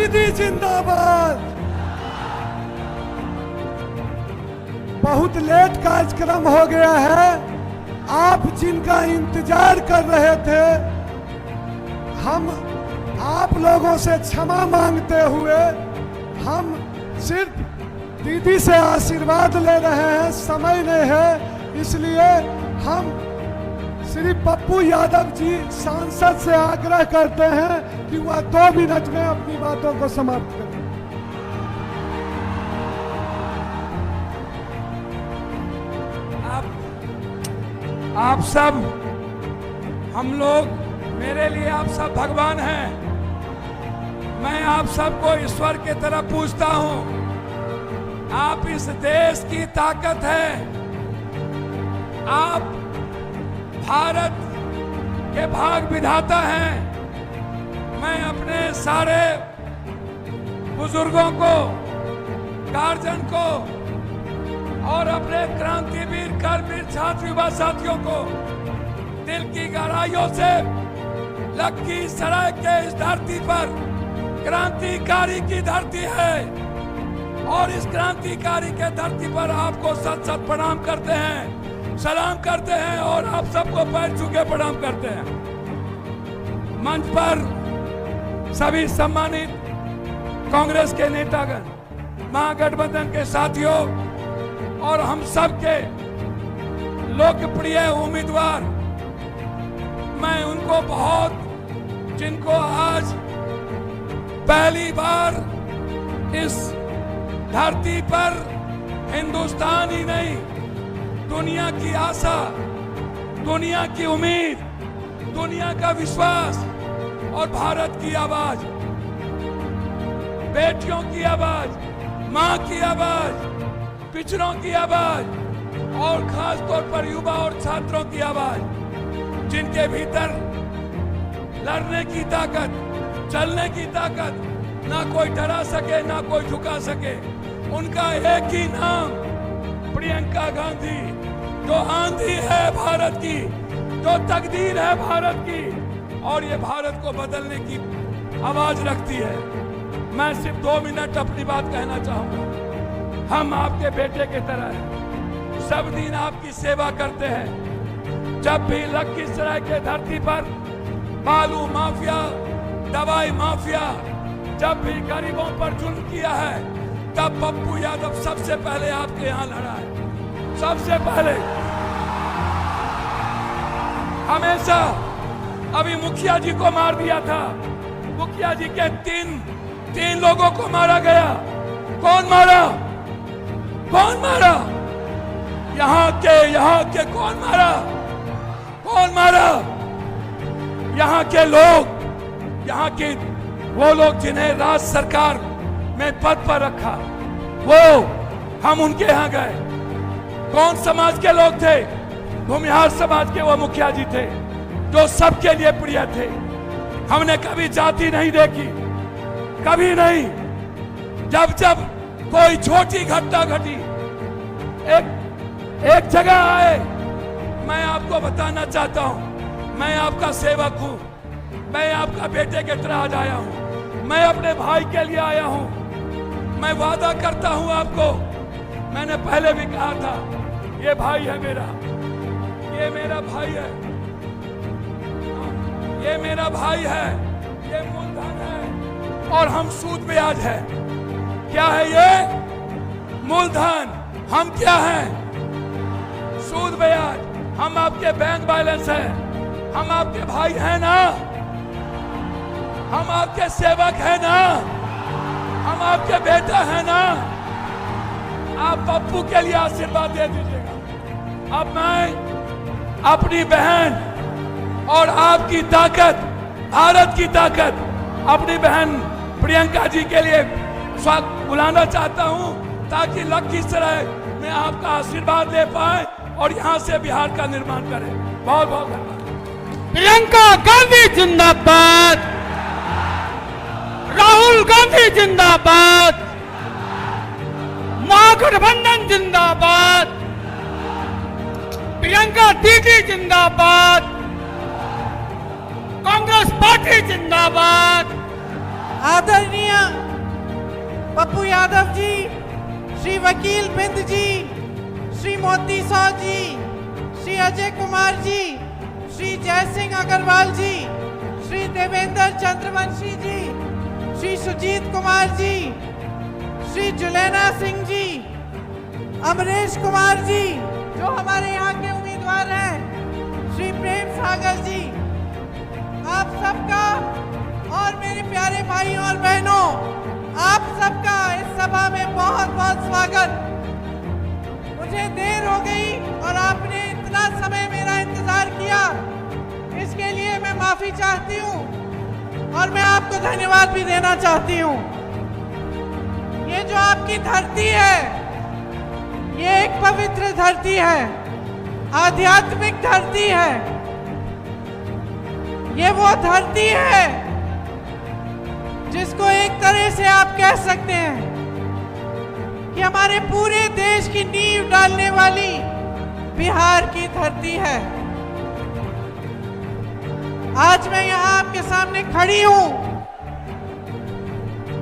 दीदी जिंदाबाद। बहुत लेट कार्यक्रम हो गया है। आप जिनका इंतजार कर रहे थे, हम आप लोगों से क्षमा मांगते हुए हम सिर्फ दीदी से आशीर्वाद ले रहे हैं। समय नहीं है, इसलिए हम श्री पप्पू यादव जी सांसद से आग्रह करते हैं कि वह 2 मिनट में अपनी बातों को समाप्त करें। आप सब, हम लोग, मेरे लिए आप सब भगवान हैं। मैं आप सबको ईश्वर की तरह पूछता हूं। आप इस देश की ताकत है। आप भारत के भाग विधाता हैं। मैं अपने सारे बुजुर्गों को, गार्जियन को और अपने क्रांतिवीर, कर्मवीर छात्र युवा साथियों को दिल की गहराइयों से लखीसराय के इस धरती पर, क्रांतिकारी की धरती है, और इस क्रांतिकारी के धरती पर आपको सत सत प्रणाम करते हैं, सलाम करते हैं और आप सबको पैर छू के प्रणाम करते हैं। मंच पर सभी सम्मानित कांग्रेस के नेतागण, महागठबंधन के साथियों और हम सबके लोकप्रिय उम्मीदवार, मैं उनको बहुत, जिनको आज पहली बार इस धरती पर हिंदुस्तान ही नहीं, दुनिया की आशा, दुनिया की उम्मीद, दुनिया का विश्वास और भारत की आवाज, बेटियों की आवाज, मां की आवाज, पिछड़ों की आवाज और खास तौर पर युवा और छात्रों की आवाज, जिनके भीतर लड़ने की ताकत, चलने की ताकत, ना कोई डरा सके, ना कोई झुका सके। उनका एक ही नाम, प्रियंका गांधी, जो आंधी है भारत की, जो तकदीर है भारत की, और ये भारत को बदलने की आवाज रखती है। मैं सिर्फ 2 मिनट अपनी बात कहना चाहूंगा। हम आपके बेटे की तरह हैं, सब दिन आपकी सेवा करते हैं। जब भी लखीसराय के धरती पर बालू माफिया, दवाई माफिया, जब भी गरीबों पर जुल्म किया है, तब पप्पू यादव सबसे पहले आपके यहाँ लड़ा है। सबसे पहले, हमेशा। अभी मुखिया जी को मार दिया था, मुखिया जी के तीन लोगों को मारा गया। कौन मारा? कौन मारा? यहाँ के कौन मारा? कौन मारा? यहाँ के लोग, यहाँ के वो लोग जिन्हें राज्य सरकार में पद पर रखा, वो हम उनके यहाँ गए। कौन समाज के लोग थे? भूमिहार समाज के वो मुखिया जी थे, जो सबके लिए प्रिय थे। हमने कभी जाति नहीं देखी, कभी नहीं। जब जब कोई छोटी घटना घटी, एक जगह आए, मैं आपको बताना चाहता हूं, मैं आपका सेवक हूं, मैं आपका बेटे के तरह आज आया हूं, मैं अपने भाई के लिए आया हूं। मैं वादा करता हूं आपको, मैंने पहले भी कहा था, ये भाई है मेरा, ये मेरा भाई है, ये मेरा भाई है, ये मूलधन है और हम सूद ब्याज है। क्या है ये? मूलधन। हम क्या हैं? सूद ब्याज। हम आपके बैंक बैलेंस हैं, हम आपके भाई हैं ना, हम आपके सेवक हैं ना, हम आपके बेटा हैं ना। आप पप्पू के लिए आशीर्वाद दे दीजिएगा। अब मैं अपनी बहन और आपकी ताकत, भारत की ताकत, अपनी बहन प्रियंका जी के लिए स्वागत बुलाना चाहता हूं, ताकि लखीसराय में आपका आशीर्वाद ले पाए और यहां से बिहार का निर्माण करें। बहुत बहुत धन्यवाद। प्रियंका गांधी जिंदाबाद, राहुल गांधी जिंदाबाद, महागठबंधन जिंदाबाद, प्रियंका दीदी जिंदाबाद, कांग्रेस पार्टी जिंदाबाद, आदरणीय पप्पू यादव जी, श्री वकील बिंद जी, श्री मोती सौ जी, श्री अजय कुमार जी, श्री जय सिंह अग्रवाल जी, श्री देवेंद्र चंद्रवंशी जी, श्री सुजीत कुमार जी, श्री जुलेना सिंह जी, अमरेश कुमार जी जो हमारे यहाँ के उम्मीदवार हैं, श्री प्रेम सागर जी, आप सबका और मेरे प्यारे भाइयों और बहनों, आप सबका इस सभा में बहुत बहुत स्वागत। मुझे देर हो गई और आपने इतना समय मेरा इंतजार किया, इसके लिए मैं माफी चाहती हूँ और मैं आपको धन्यवाद भी देना चाहती हूँ। ये जो आपकी धरती है, ये एक पवित्र धरती है, आध्यात्मिक धरती है। ये वो धरती है जिसको एक तरह से आप कह सकते हैं कि हमारे पूरे देश की नींव डालने वाली बिहार की धरती है। आज मैं यहाँ आपके सामने खड़ी हूँ।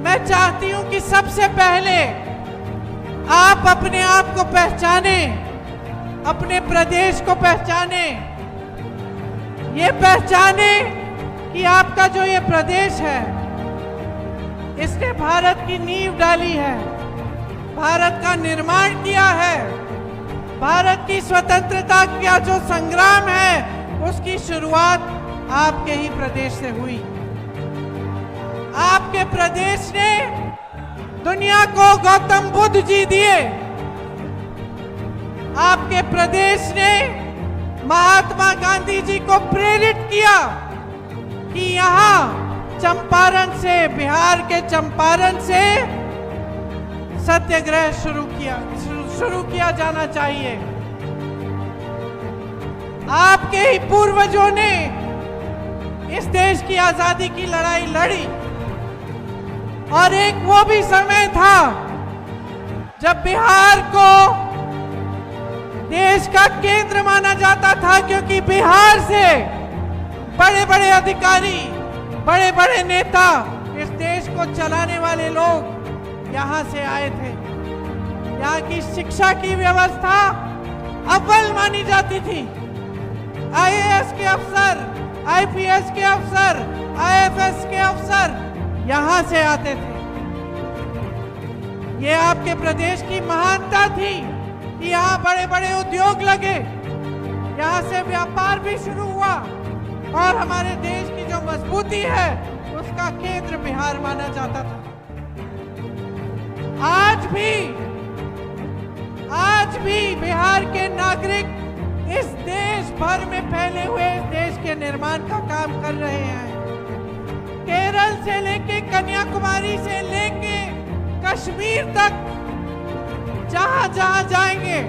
मैं चाहती हूँ कि सबसे पहले आप अपने आप को पहचाने, अपने प्रदेश को पहचाने, ये पहचाने कि आपका जो ये प्रदेश है, इसने भारत की नींव डाली है, भारत का निर्माण किया है, भारत की स्वतंत्रता का जो संग्राम है उसकी शुरुआत आपके ही प्रदेश से हुई। आपके प्रदेश ने दुनिया को गौतम बुद्ध जी दिए। आपके प्रदेश ने महात्मा गांधी जी को प्रेरित किया कि यहाँ चंपारण से, बिहार के चंपारण से सत्याग्रह शुरू किया जाना चाहिए। आपके ही पूर्वजों ने इस देश की आजादी की लड़ाई लड़ी और एक वो भी समय था जब बिहार को देश का केंद्र माना जाता था, क्योंकि बिहार से बड़े बड़े अधिकारी, बड़े बड़े नेता, इस देश को चलाने वाले लोग यहाँ से आए थे। यहाँ की शिक्षा की व्यवस्था अव्वल मानी जाती थी। आईएएस के अफसर, आईपीएस के अफसर, आईएफएस के अफसर यहाँ से आते थे। ये आपके प्रदेश की महानता थी कि यहाँ बड़े बड़े उद्योग लगे, यहाँ से व्यापार भी शुरू हुआ और हमारे देश की जो मजबूती है उसका केंद्र बिहार माना जाता था। आज भी बिहार के नागरिक इस देश भर में फैले हुए इस देश के निर्माण का काम कर रहे हैं। केरल से लेके कन्याकुमारी से लेके कश्मीर तक जहां जहां जाएंगे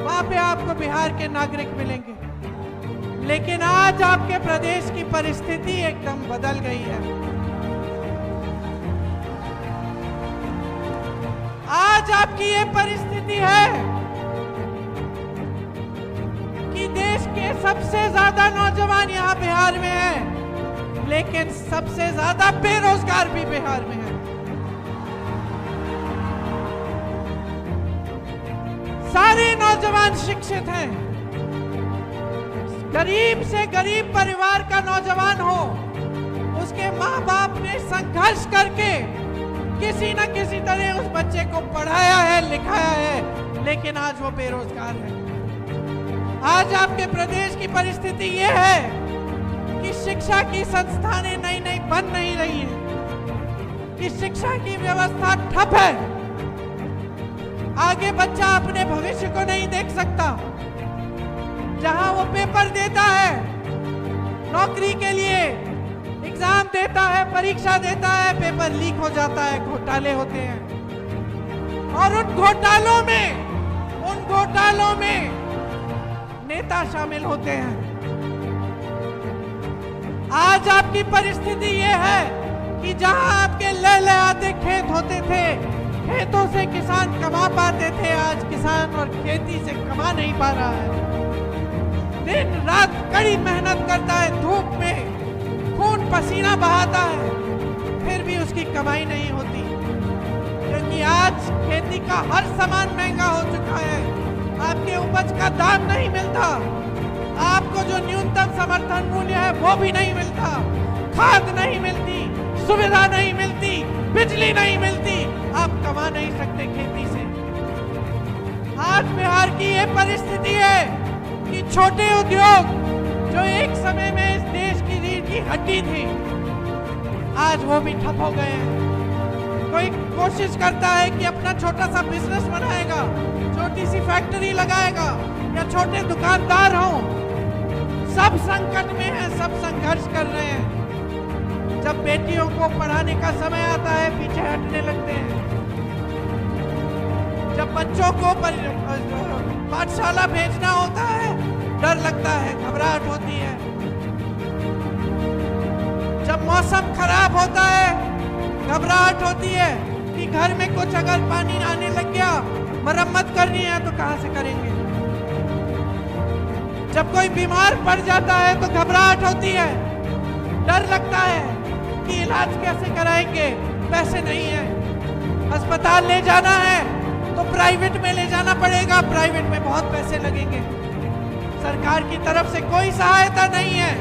वहां पे आपको बिहार के नागरिक मिलेंगे। लेकिन आज आपके प्रदेश की परिस्थिति एकदम बदल गई है। आज आपकी ये परिस्थिति है कि देश के सबसे ज्यादा नौजवान यहाँ बिहार में हैं, लेकिन सबसे ज्यादा बेरोजगार भी बिहार में हैं। सारे नौजवान शिक्षित हैं। गरीब से गरीब परिवार का नौजवान हो, उसके माँ बाप ने संघर्ष करके किसी न किसी तरह उस बच्चे को पढ़ाया है, लिखाया है, लेकिन आज वो बेरोजगार है। आज आपके प्रदेश की परिस्थिति ये है कि शिक्षा की संस्थानें नई नई बन नहीं रही है, कि शिक्षा की व्यवस्था ठप है। आगे बच्चा अपने भविष्य को नहीं देख सकता। जहां वो पेपर देता है नौकरी के लिए, एग्जाम देता है, परीक्षा देता है, पेपर लीक हो जाता है, घोटाले होते हैं और उन घोटालों में नेता शामिल होते हैं। आज आपकी परिस्थिति ये है कि जहां आपके लहलहाते खेत होते थे, खेतों से किसान कमा पाते थे, आज किसान और खेती से कमा नहीं पा रहा है। दिन रात कड़ी मेहनत करता है, धूप में खून पसीना बहाता है, फिर भी उसकी कमाई नहीं होती, क्योंकि आज खेती का हर सामान महंगा हो चुका है। आपके उपज का दाम नहीं मिलता, आपको जो न्यूनतम समर्थन मूल्य है वो भी नहीं मिलता, खाद नहीं मिलती, सुविधा नहीं मिलती, बिजली नहीं मिलती, आप कमा नहीं सकते खेती से। आज बिहार की ये परिस्थिति है कि छोटे उद्योग जो एक समय में इस देश की रीढ़ की हड्डी थी, आज वो भी ठप हो गए हैं। कोई कोशिश करता है कि अपना छोटा सा बिजनेस बनाएगा, छोटी सी फैक्ट्री लगाएगा या छोटे दुकानदार हों, सब संकट में है, सब संघर्ष कर रहे हैं। जब बेटियों को पढ़ाने का समय आता है पीछे हटने लगते हैं, जब बच्चों को पाठशाला भेजना होता है डर लगता है, घबराहट होती है। जब मौसम खराब होता है घबराहट होती है कि घर में कुछ अगर पानी आने लग गया, मरम्मत करनी है तो कहां से करेंगे। जब कोई बीमार पड़ जाता है तो घबराहट होती है, डर लगता है कि इलाज कैसे कराएंगे, पैसे नहीं है। अस्पताल ले जाना है तो प्राइवेट में ले जाना पड़ेगा, प्राइवेट में बहुत पैसे लगेंगे। सरकार की तरफ से कोई सहायता नहीं है।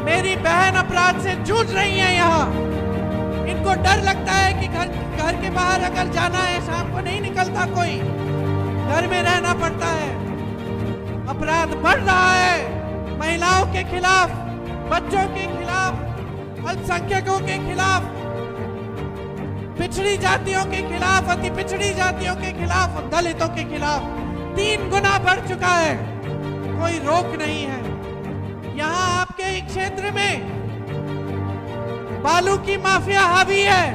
मेरी बहन अपराध से जूझ रही है यहाँ। इनको डर लगता है कि घर के बाहर अगर जाना है, शाम को नहीं निकलता कोई, घर में रहना पड़ता है। अपराध बढ़ रहा है, महिलाओं के खिलाफ, बच्चों के खिलाफ, अल्पसंख्यकों के खिलाफ, पिछड़ी जातियों के खिलाफ, अति पिछड़ी जातियों के खिलाफ, दलितों के खिलाफ 3 गुना बढ़ चुका है। कोई रोक नहीं है। यहाँ आपके क्षेत्र में बालू की माफिया हावी है,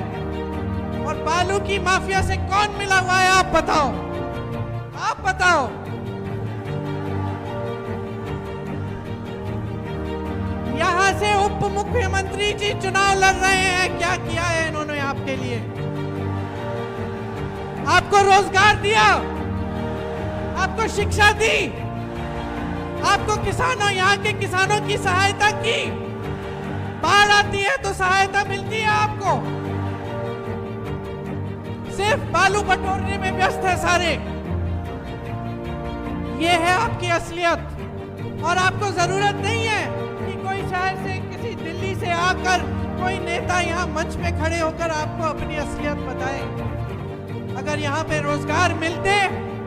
और बालू की माफिया से कौन मिला हुआ है आप बताओ, आप बताओ। यहाँ से उप मुख्यमंत्री जी चुनाव लड़ रहे हैं, क्या किया है इन्होंने आपके लिए? आपको रोजगार दिया, आपको शिक्षा दी, आपको किसानों, यहाँ के किसानों की सहायता की। बाढ़ आती है तो सहायता मिलती है आपको। सिर्फ बालू बटोरने में व्यस्त है सारे। ये है आपकी असलियत। और आपको जरूरत नहीं है कि कोई शहर से, किसी दिल्ली से आकर कोई नेता यहाँ मंच पे खड़े होकर आपको अपनी असलियत बताए। अगर यहाँ पे रोजगार मिलते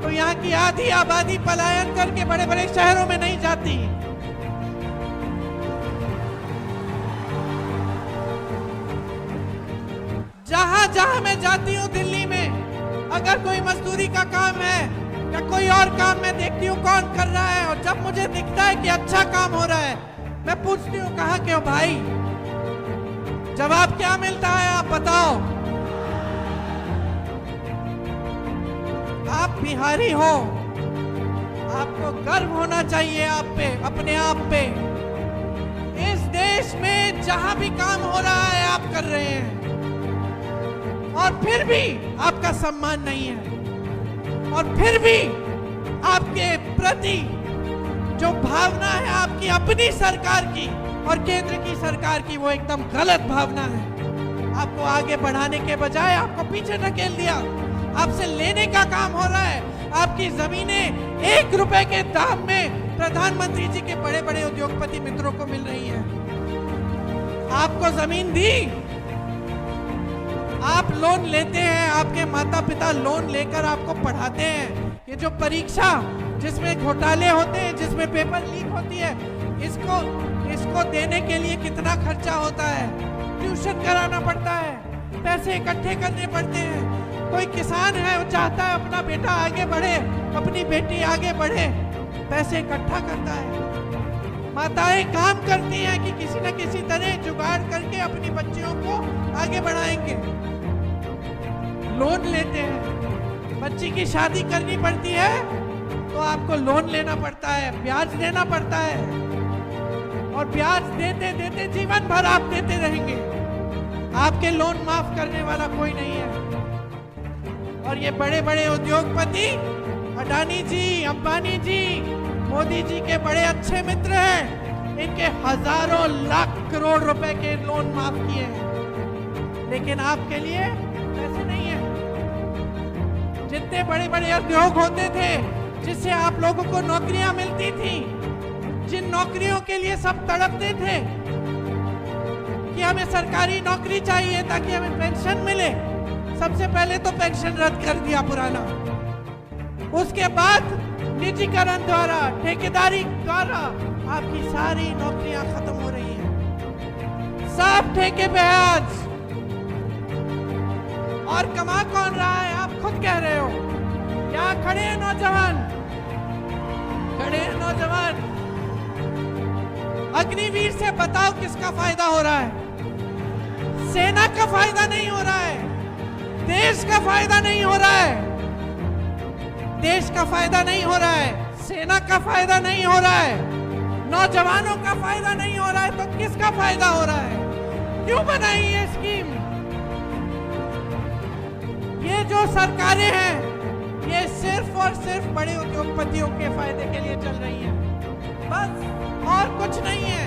तो यहाँ की आधी आबादी पलायन करके बड़े बड़े शहरों में नहीं जाती। जहां जहां मैं जाती हूँ दिल्ली में, अगर कोई मजदूरी का काम है या कोई और काम मैं देखती हूँ कौन कर रहा है, और जब मुझे दिखता है कि अच्छा काम हो रहा है, मैं पूछती हूँ कहाँ के हो भाई, जवाब क्या मिलता है आप बताओ। आप बिहारी हो, आपको गर्व होना चाहिए आप पे, अपने आप पे। इस देश में जहां भी काम हो रहा है आप कर रहे हैं, और फिर भी आपका सम्मान नहीं है, और फिर भी आपके प्रति जो भावना है आपकी अपनी सरकार की और केंद्र की सरकार की, वो एकदम गलत भावना है। आपको आगे बढ़ाने के बजाय आपको पीछे ढकेल दिया। आपसे लेने का काम हो रहा है। आपकी जमीनें 1 रुपए के दाम में प्रधानमंत्री जी के बड़े बड़े उद्योगपति मित्रों को मिल रही है। आपको जमीन दी, आप लोन लेते हैं, आपके माता पिता लोन लेकर आपको पढ़ाते हैं। ये जो परीक्षा जिसमें घोटाले होते हैं, जिसमें पेपर लीक होती है, इसको देने के लिए कितना खर्चा होता है। ट्यूशन कराना पड़ता है, पैसे इकट्ठे करने पड़ते हैं। कोई किसान है, वो चाहता है अपना बेटा आगे बढ़े, अपनी बेटी आगे बढ़े, पैसे इकट्ठा करता है। माताएं काम करती हैं कि किसी न किसी तरह जुगाड़ करके अपनी बच्चियों को आगे बढ़ाएंगे। लोन लेते हैं, बच्ची की शादी करनी पड़ती है तो आपको लोन लेना पड़ता है, ब्याज देना पड़ता है, और ब्याज देते देते जीवन भर आप देते रहेंगे। आपके लोन माफ करने वाला कोई नहीं है। और ये बड़े बड़े उद्योगपति, अडानी जी, अंबानी जी, मोदी जी के बड़े अच्छे मित्र हैं। इनके हजारों लाख करोड़ रुपए के लोन माफ किए हैं। लेकिन आपके लिए ऐसे नहीं है। जितने बड़े बड़े उद्योग होते थे जिससे आप लोगों को नौकरियां मिलती थी, जिन नौकरियों के लिए सब तड़पते थे कि हमें सरकारी नौकरी चाहिए ताकि हमें पेंशन मिले, सबसे पहले तो पेंशन रद्द कर दिया पुराना। उसके बाद निजीकरण द्वारा, ठेकेदारी द्वारा आपकी सारी नौकरियां खत्म हो रही हैं। सब ठेके पे है आज। और कमा कौन रहा है? आप खुद कह रहे हो। यहाँ खड़े हैं नौजवान, खड़े हैं नौजवान। अग्निवीर से बताओ किसका फायदा हो रहा है? सेना का फायदा नहीं हो रहा है, देश का फायदा नहीं हो रहा है, देश का फायदा नहीं हो रहा है, सेना का फायदा नहीं हो रहा है, नौजवानों का फायदा नहीं हो रहा है, तो किसका फायदा हो रहा है? क्यों बनाई ये स्कीम? ये जो सरकारें हैं ये सिर्फ और सिर्फ बड़े उद्योगपतियों के फायदे के लिए चल रही हैं, बस, और कुछ नहीं है।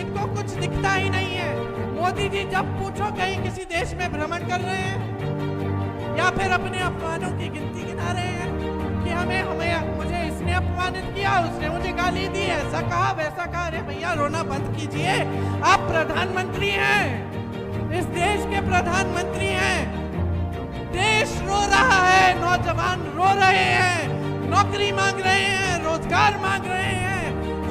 इनको कुछ दिखता ही नहीं है। मोदी जी जब पूछो कहीं किसी देश में भ्रमण कर रहे हैं या फिर अपने अपमानों की गिनती गिना रहे हैं कि मुझे इसने अपमानित किया, उसने मुझे गाली दी, ऐसा कहा वैसा कहा। अरे भैया रोना बंद कीजिए, आप प्रधानमंत्री हैं, इस देश के प्रधानमंत्री हैं। देश रो रहा है, नौजवान रो रहे हैं, नौकरी मांग रहे हैं, रोजगार मांग रहे हैं,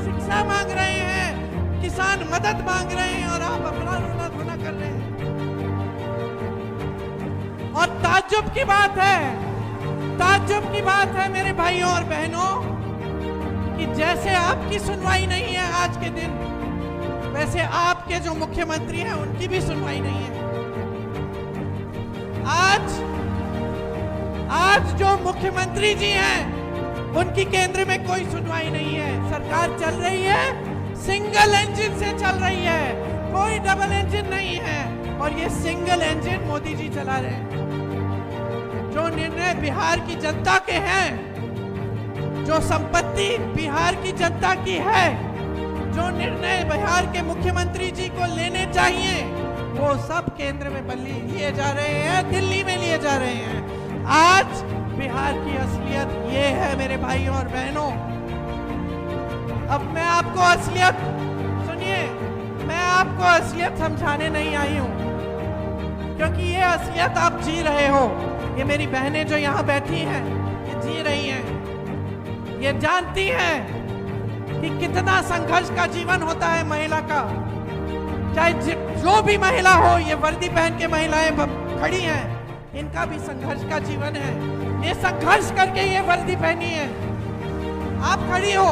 शिक्षा मांग रहे हैं, किसान मदद मांग रहे हैं, और आप अपना रोना धोना कर रहे हैं। और ताज्जुब की बात है, ताज्जुब की बात है मेरे भाइयों और बहनों, कि जैसे आपकी सुनवाई नहीं है आज के दिन, वैसे आपके जो मुख्यमंत्री हैं उनकी भी सुनवाई नहीं है। आज जो मुख्यमंत्री जी हैं उनकी केंद्र में कोई सुनवाई नहीं है। सरकार चल रही है, सिंगल इंजन से चल रही है, कोई डबल इंजन नहीं है, और ये सिंगल इंजन मोदी जी चला रहे हैं। जो निर्णय बिहार की जनता के हैं, जो संपत्ति बिहार की जनता की है, जो निर्णय बिहार के मुख्यमंत्री जी को लेने चाहिए, वो सब केंद्र में लिए जा रहे हैं, दिल्ली में लिए जा रहे हैं। आज बिहार की असलियत ये है मेरे भाइयों और बहनों। अब मैं आपको असलियत, सुनिए, मैं आपको असलियत समझाने नहीं आई हूं, क्योंकि ये असलियत आप जी रहे हो। ये मेरी बहनें जो यहाँ बैठी हैं ये जी रही हैं, ये जानती हैं कि कितना संघर्ष का जीवन होता है महिला का। चाहे जो भी महिला हो, ये वर्दी पहन के महिलाएं खड़ी हैं, इनका भी संघर्ष का जीवन है। ये संघर्ष करके ये वर्दी पहनी है। आप खड़ी हो,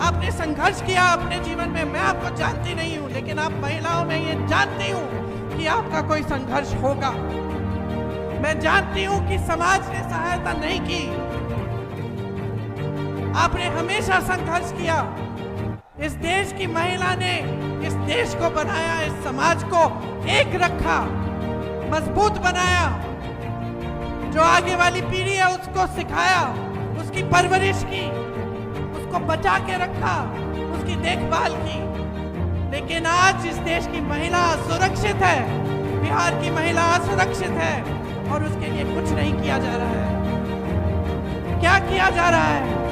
आपने संघर्ष किया अपने जीवन में। मैं आपको जानती नहीं हूं, लेकिन आप महिलाओं में ये जानती हूं कि आपका कोई संघर्ष होगा। मैं जानती हूं कि समाज ने सहायता नहीं की, आपने हमेशा संघर्ष किया। इस देश की महिला ने इस देश को बनाया, इस समाज को एक रखा, मजबूत बनाया। जो आगे वाली पीढ़ी है उसको सिखाया, उसकी परवरिश की, उसको बचा के रखा, उसकी देखभाल की। लेकिन आज इस देश की महिला सुरक्षित है, बिहार की महिला असुरक्षित है, और उसके लिए कुछ नहीं किया जा रहा है। क्या किया जा रहा है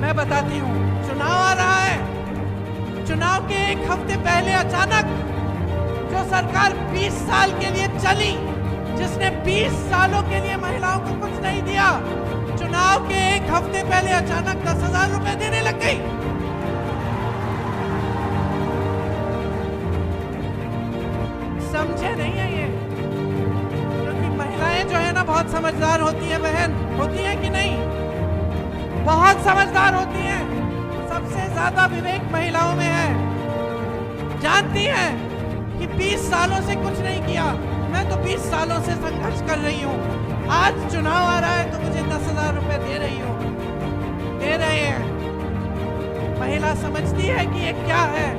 मैं बताती हूँ। चुनाव आ रहा है, चुनाव के एक हफ्ते पहले अचानक जो सरकार 20 साल के लिए चली, जिसने 20 सालों के लिए महिलाओं को कुछ नहीं दिया, चुनाव के एक हफ्ते पहले अचानक 10,000 रुपए देने लग गई। समझे नहीं है ये? क्योंकि महिलाएं जो है ना बहुत समझदार होती है बहन, होती है कि नहीं? बहुत समझदार होती हैं। सबसे ज्यादा विवेक महिलाओं में है। जानती हैं कि 20 सालों से कुछ नहीं किया, मैं तो 20 सालों से संघर्ष कर रही हूँ। आज चुनाव आ रहा है तो मुझे 10,000 रुपए दे रही हो, दे रहे हैं। महिला समझती है कि ये क्या है,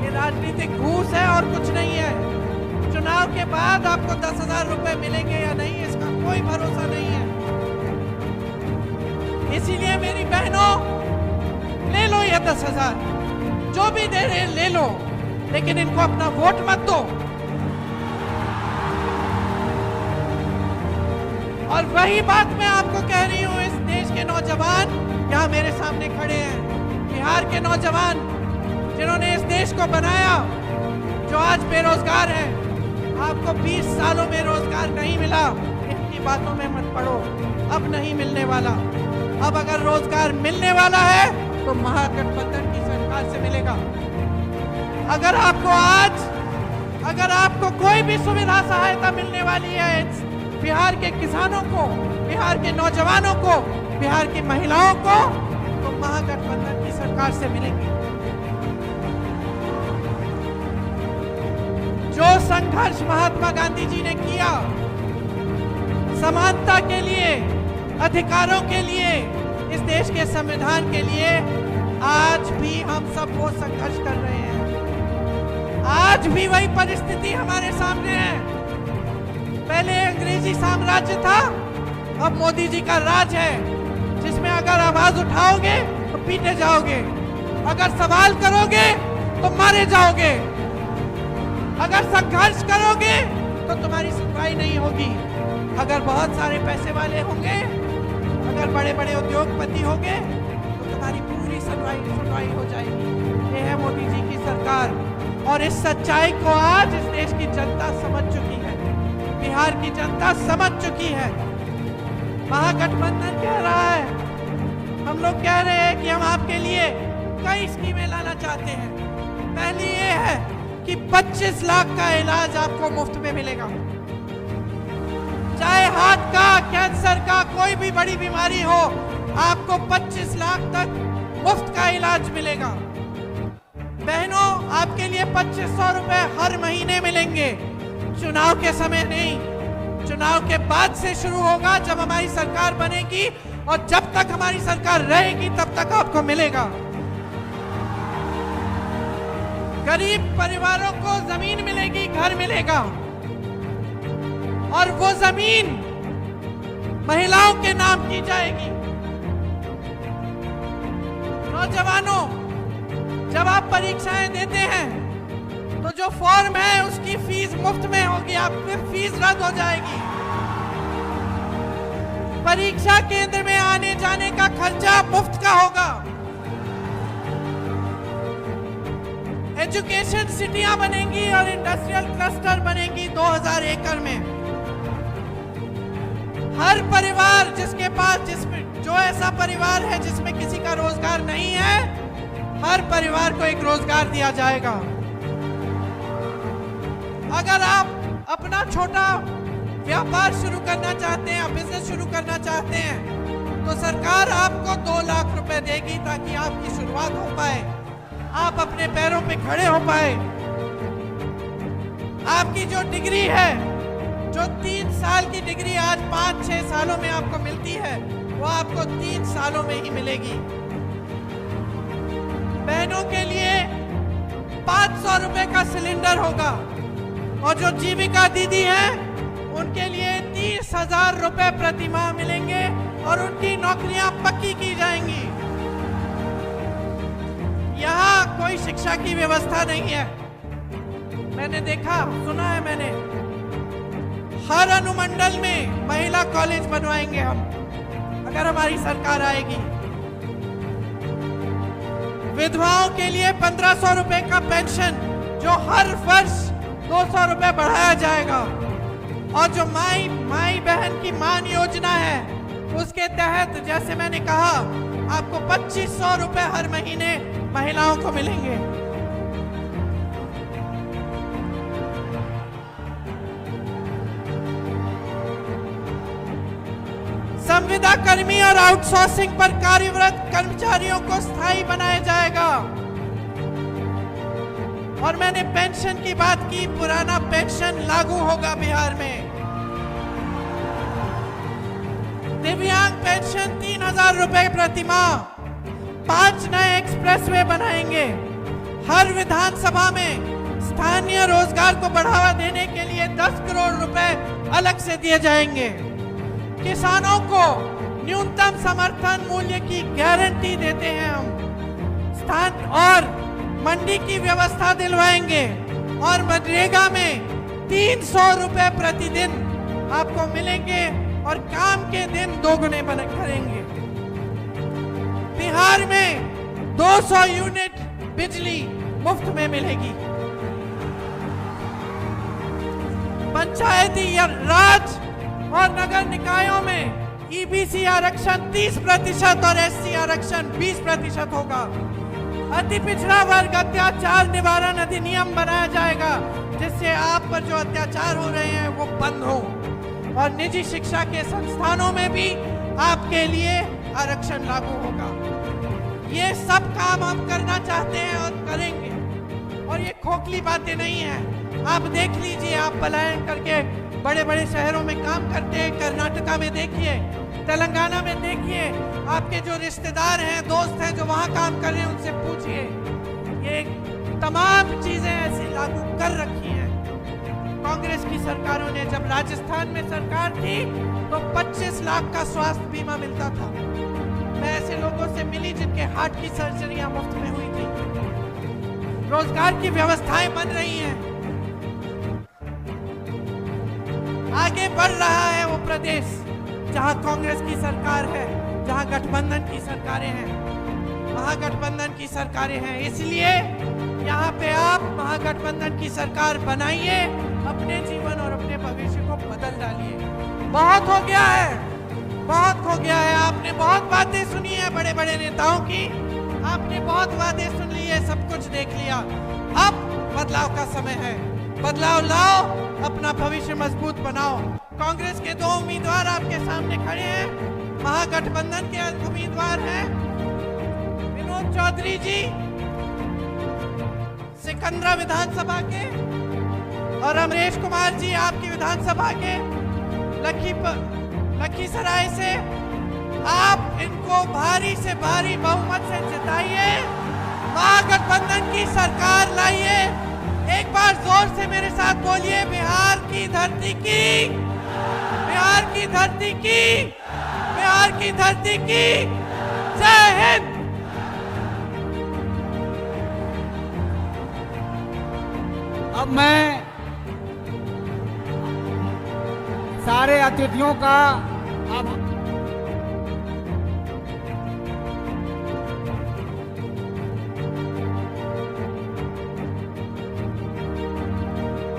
ये राजनीतिक घूस है और कुछ नहीं है। चुनाव के बाद आपको 10,000 रुपए मिलेंगे या नहीं, इसका कोई भरोसा नहीं है। इसीलिए मेरी बहनों, ले लो ये 10,000, जो भी दे रहे ले लो, लेकिन इनको अपना वोट मत दो। और वही बात मैं आपको कह रही हूँ, इस देश के नौजवान यहाँ मेरे सामने खड़े हैं, बिहार के नौजवान जिन्होंने इस देश को बनाया, जो आज बेरोजगार हैं। आपको 20 सालों में रोजगार नहीं मिला, इनकी बातों में मत पड़ो, अब नहीं मिलने वाला। अब अगर रोजगार मिलने वाला है तो महागठबंधन की सरकार से मिलेगा। अगर आपको कोई भी सुविधा सहायता मिलने वाली है बिहार के किसानों को, बिहार के नौजवानों को, बिहार की महिलाओं को, तो महागठबंधन की सरकार से मिलेगी। जो संघर्ष महात्मा गांधी जी ने किया समानता के लिए, अधिकारों के लिए, इस देश के संविधान के लिए, आज भी हम सब वो संघर्ष कर रहे हैं। आज भी वही परिस्थिति हमारे सामने है। पहले अंग्रेजी साम्राज्य था, अब मोदी जी का राज है, जिसमें अगर आवाज उठाओगे तो पीटे जाओगे, अगर सवाल करोगे तो मारे जाओगे, अगर संघर्ष करोगे तो तुम्हारी सुनवाई नहीं होगी। अगर बहुत सारे पैसे वाले होंगे, अगर बड़े बड़े उद्योगपति होंगे तो तुम्हारी पूरी सुनवाई हो जाएगी। ये है मोदी जी की सरकार, और इस सच्चाई को आज इस देश की जनता समझ चुकी है, बिहार की जनता समझ चुकी है। महागठबंधन कह रहा है, हम लोग कह रहे हैं कि हम आपके लिए कई स्कीमें लाना चाहते हैं। पहली ये है कि 25 लाख का इलाज आपको मुफ्त में मिलेगा, चाहे हार्ट का, कैंसर का, कोई भी बड़ी बीमारी हो, आपको 25 लाख तक मुफ्त का इलाज मिलेगा। बहनों, आपके लिए 2500 रुपए हर महीने मिलेंगे। चुनाव के समय नहीं, चुनाव के बाद से शुरू होगा, जब हमारी सरकार बनेगी, और जब तक हमारी सरकार रहेगी तब तक आपको मिलेगा। गरीब परिवारों को जमीन मिलेगी, घर मिलेगा, और वो जमीन महिलाओं के नाम की जाएगी। नौजवानों, जब आप परीक्षाएं देते हैं तो जो फॉर्म है उसकी फीस मुफ्त में होगी, आपकी फीस रद्द हो जाएगी। परीक्षा केंद्र में आने जाने का खर्चा मुफ्त का होगा। एजुकेशन सिटियां बनेंगी और इंडस्ट्रियल क्लस्टर बनेंगी 2000 एकड़ में। हर परिवार जिसके पास, जो ऐसा परिवार है जिसमें किसी का रोजगार नहीं है, हर परिवार को एक रोजगार दिया जाएगा। अगर आप अपना छोटा व्यापार शुरू करना चाहते हैं, बिजनेस शुरू करना चाहते हैं, तो सरकार आपको 2 लाख रुपए देगी ताकि आपकी शुरुआत हो पाए, आप अपने पैरों पे खड़े हो पाए। आपकी जो डिग्री है, जो 3 साल की डिग्री आज 5-6 सालों में आपको मिलती है, वो आपको 3 सालों में ही मिलेगी। बहनों के लिए 500 रुपए का सिलेंडर होगा, और जो जीविका दीदी हैं उनके लिए 30,000 रुपए प्रति माह मिलेंगे, और उनकी नौकरियां पक्की की जाएंगी। यहाँ कोई शिक्षा की व्यवस्था नहीं है। मैंने देखा, सुना है मैंने, हर अनुमंडल में महिला कॉलेज बनवाएंगे हम, अगर हमारी सरकार आएगी। विधवाओं के लिए 1500 रुपए का पेंशन, जो हर वर्ष 200 रुपए बढ़ाया जाएगा, और जो माई बहन की मान योजना है, उसके तहत जैसे मैंने कहा, आपको 2500 रुपए हर महीने महिलाओं को मिलेंगे। संविदा कर्मी और आउटसोर्सिंग पर कार्यरत कर्मचारियों को स्थायी बनाया जाएगा। और मैंने पेंशन की बात की, पुराना पेंशन लागू होगा बिहार में। दिव्यांग पेंशन 3000 रुपए प्रति माह। 5 नए एक्सप्रेसवे बनाएंगे। हर विधानसभा में स्थानीय रोजगार को बढ़ावा देने के लिए 10 करोड़ रुपए अलग से दिए जाएंगे। किसानों को न्यूनतम समर्थन मूल्य की गारंटी देते हैं हम। स्थान और मंडी की व्यवस्था दिलवाएंगे, और मनरेगा में 300 रुपए प्रतिदिन आपको मिलेंगे और काम के दिन दोगुने करेंगे। बिहार में 200 यूनिट बिजली मुफ्त में मिलेगी। पंचायती राज और नगर निकायों में ईबीसी आरक्षण 30% और एससी आरक्षण 20% होगा। अति पिछड़ा वर्ग अत्याचार निवारण अधिनियम बनाया जाएगा, जिससे आप पर जो अत्याचार हो रहे हैं वो बंद हो। और निजी शिक्षा के संस्थानों में भी आपके लिए आरक्षण लागू होगा। ये सब काम हम करना चाहते हैं और करेंगे, और ये खोखली बातें नहीं है। आप देख लीजिए, आप पलायन करके बड़े बड़े शहरों में काम करते हैं। कर्नाटका में देखिए, तेलंगाना में देखिए, आपके जो रिश्तेदार हैं, दोस्त हैं जो वहां काम कर रहे हैं, उनसे पूछिए। ये तमाम चीजें ऐसी लागू कर रखी हैं। कांग्रेस की सरकारों ने, जब राजस्थान में सरकार थी तो 25 लाख का स्वास्थ्य बीमा मिलता था। मैं ऐसे लोगों से मिली जिनके हार्ट की सर्जरियां मुफ्त में हुई थी। रोजगार की व्यवस्थाएं बन रही हैं। आगे बढ़ रहा है वो प्रदेश जहां कांग्रेस की सरकार है, जहां गठबंधन की सरकारें हैं। महागठबंधन की सरकारें हैं, इसलिए यहाँ पे आप महागठबंधन की सरकार बनाइए, अपने जीवन और अपने भविष्य को बदल डालिए। बहुत हो गया है, बहुत हो गया है। आपने बहुत बातें सुनी है बड़े बड़े नेताओं की, आपने बहुत वादे सुन लिए, सब कुछ देख लिया। अब बदलाव का समय है। बदलाव लाओ, अपना भविष्य मजबूत बनाओ। कांग्रेस के 2 उम्मीदवार आपके सामने खड़े हैं। महागठबंधन के उम्मीदवार हैं विनोद चौधरी जी सिकंदरा विधानसभा के, और अमरेश कुमार जी आपकी विधानसभा के लखीसराय से। आप इनको भारी से भारी बहुमत से जिताइए, महागठबंधन की सरकार लाइए। एक बार जोर से मेरे साथ बोलिए, बिहार की धरती की, बिहार की धरती की, बिहार की धरती की जय हिंद। अब मैं सारे अतिथियों का अब